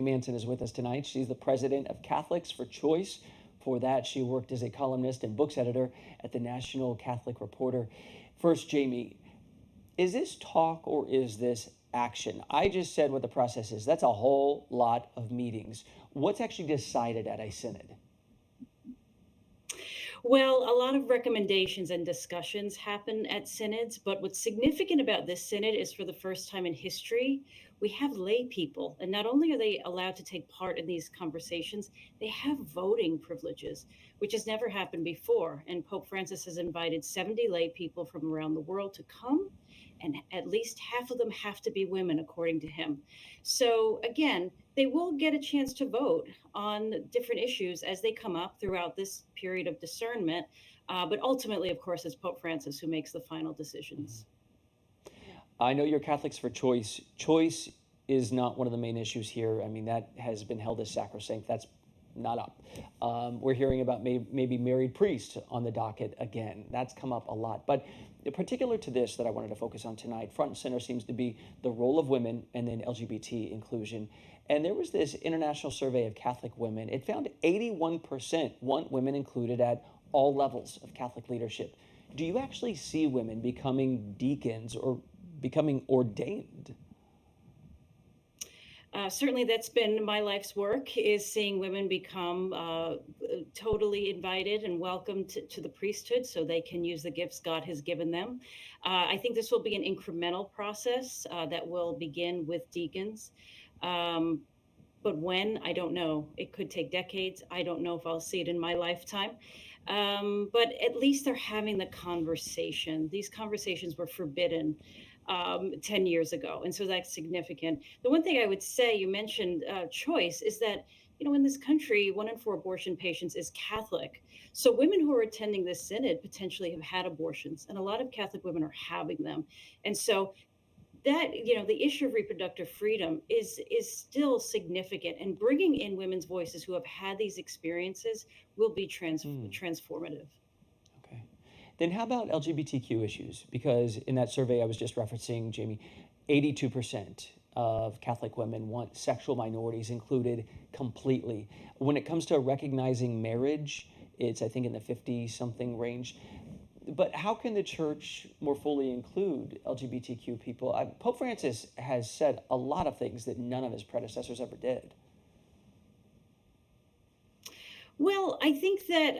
Manson is with us tonight. She's the president of Catholics for Choice. For that, she worked as a columnist and books editor at the National Catholic Reporter. First, Jamie, is this talk or is this action? I just said what the process is. That's a whole lot of meetings. What's actually decided at a synod? Well, a lot of recommendations and discussions happen at synods, but what's significant about this synod is for the first time in history, we have lay people. And not only are they allowed to take part in these conversations, they have voting privileges, which has never happened before. And Pope Francis has invited 70 lay people from around the world to come, and at least half of them have to be women, according to him. So, again, they will get a chance to vote on different issues as they come up throughout this period of discernment. But ultimately, of course, it's Pope Francis who makes the final decisions. I know you're Catholics for Choice. Choice is not one of the main issues here. I mean, that has been held as sacrosanct. That's not up. We're hearing about maybe married priests on the docket again. That's come up a lot. But particular to this that I wanted to focus on tonight, front and center seems to be the role of women and then LGBT inclusion. And there was this international survey of Catholic women. It found 81% want women included at all levels of Catholic leadership. Do you actually see women becoming deacons or becoming ordained? Certainly, that's been my life's work, is seeing women become totally invited and welcomed to the priesthood so they can use the gifts God has given them. I think this will be an incremental process that will begin with deacons. Um, but when, I don't know. It could take decades. I don't know if I'll see it in my lifetime. But at least they're having the conversation. These conversations were forbidden 10 years ago. And so that's significant. The one thing I would say, you mentioned choice, is that, in this country, 1 in 4 abortion patients is Catholic. So women who are attending this synod potentially have had abortions, and a lot of Catholic women are having them. And so that, the issue of reproductive freedom is still significant, and bringing in women's voices who have had these experiences will be transformative. Okay. Then how about LGBTQ issues? Because in that survey I was just referencing, Jamie, 82% of Catholic women want sexual minorities included completely. When it comes to recognizing marriage, it's, I think, in the 50 something range. But how can the church more fully include LGBTQ people? Pope Francis has said a lot of things that none of his predecessors ever did. Well, I think that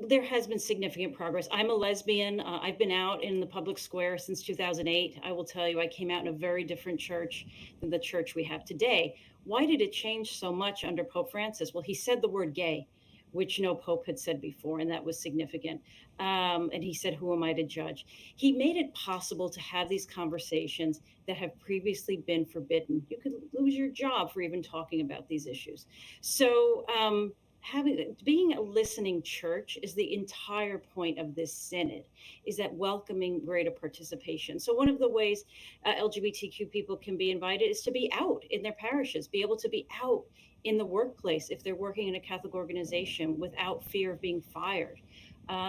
there has been significant progress. I'm a lesbian. I've been out in the public square since 2008. I will tell you, I came out in a very different church than the church we have today. Why did it change so much under Pope Francis? Well, he said the word gay, which no pope had said before, and that was significant. And he said, "Who am I to judge?" He made it possible to have these conversations that have previously been forbidden. You could lose your job for even talking about these issues. So, being a listening church is the entire point of this synod, is that welcoming greater participation. So one of the ways LGBTQ people can be invited is to be out in their parishes, be able to be out in the workplace if they're working in a Catholic organization without fear of being fired.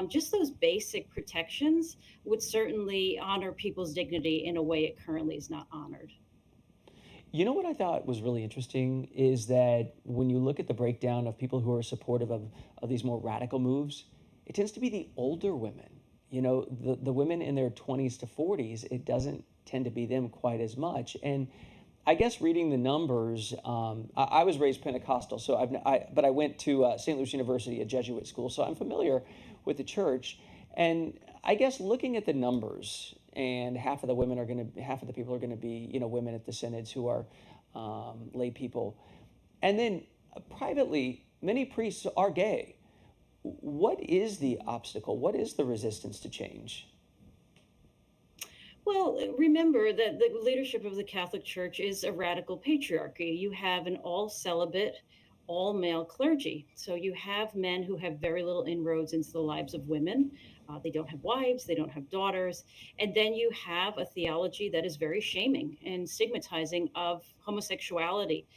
Just those basic protections would certainly honor people's dignity in a way it currently is not honored. You know what I thought was really interesting is that when you look at the breakdown of people who are supportive of these more radical moves, it tends to be the older women. The women in their 20s to 40s, it doesn't tend to be them quite as much. And I guess reading the numbers, I was raised Pentecostal, so but I went to St. Louis University, a Jesuit school, so I'm familiar with the church. And I guess looking at the numbers, and half of the people are going to be, women at the synods who are lay people. And then privately, many priests are gay. What is the obstacle? What is the resistance to change? Well, remember that the leadership of the Catholic Church is a radical patriarchy. You have an all celibate, all male clergy. So you have men who have very little inroads into the lives of women. They don't have wives, they don't have daughters. And then you have a theology that is very shaming and stigmatizing of homosexuality.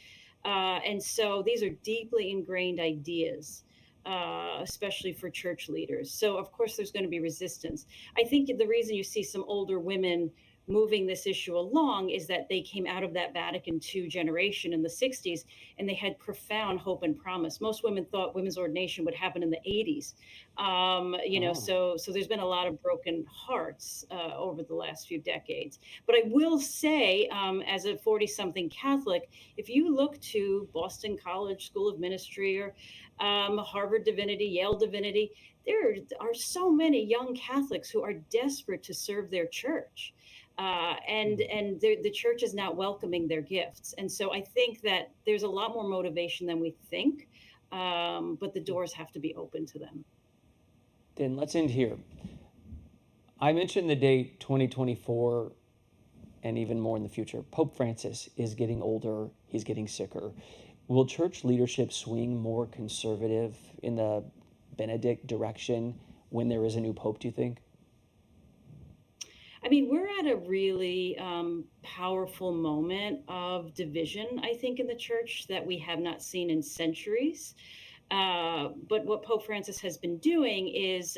And so these are deeply ingrained ideas, especially for church leaders. So, of course, there's going to be resistance. I think the reason you see some older women moving this issue along is that they came out of that Vatican II generation in the 60s, and they had profound hope and promise. Most women thought women's ordination would happen in the 80s. Oh, So there's been a lot of broken hearts over the last few decades. But I will say, as a 40 something Catholic, if you look to Boston College School of Ministry or Harvard Divinity, Yale Divinity, there are so many young Catholics who are desperate to serve their church. And the church is not welcoming their gifts. And so I think that there's a lot more motivation than we think, but the doors have to be open to them. then let's end here. I mentioned the date 2024 and even more in the future. Pope Francis is getting older, he's getting sicker. Will church leadership swing more conservative in the Benedict direction when there is a new pope, do you think? I mean, we're at a really powerful moment of division, I think, in the church that we have not seen in centuries. But what Pope Francis has been doing is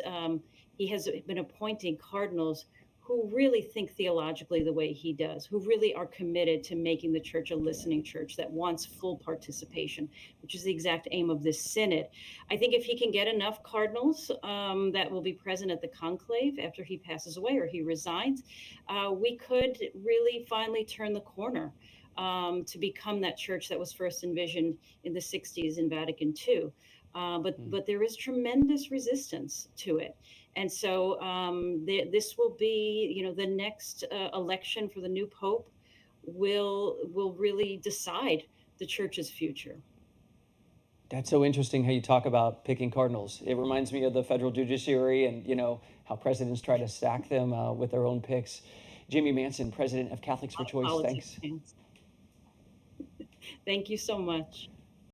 he has been appointing cardinals who really think theologically the way he does, who really are committed to making the church a listening church that wants full participation, which is the exact aim of this synod. I think if he can get enough cardinals that will be present at the conclave after he passes away or he resigns, we could really finally turn the corner to become that church that was first envisioned in the 60s in Vatican II. Mm. But there is tremendous resistance to it, and so this will be, the next election for the new pope will really decide the church's future. That's so interesting how you talk about picking cardinals. It reminds me of the federal judiciary and, how presidents try to stack them with their own picks. Jamie Manson, president of Catholics for Choice. Politics Thanks. fans. Thank you so much.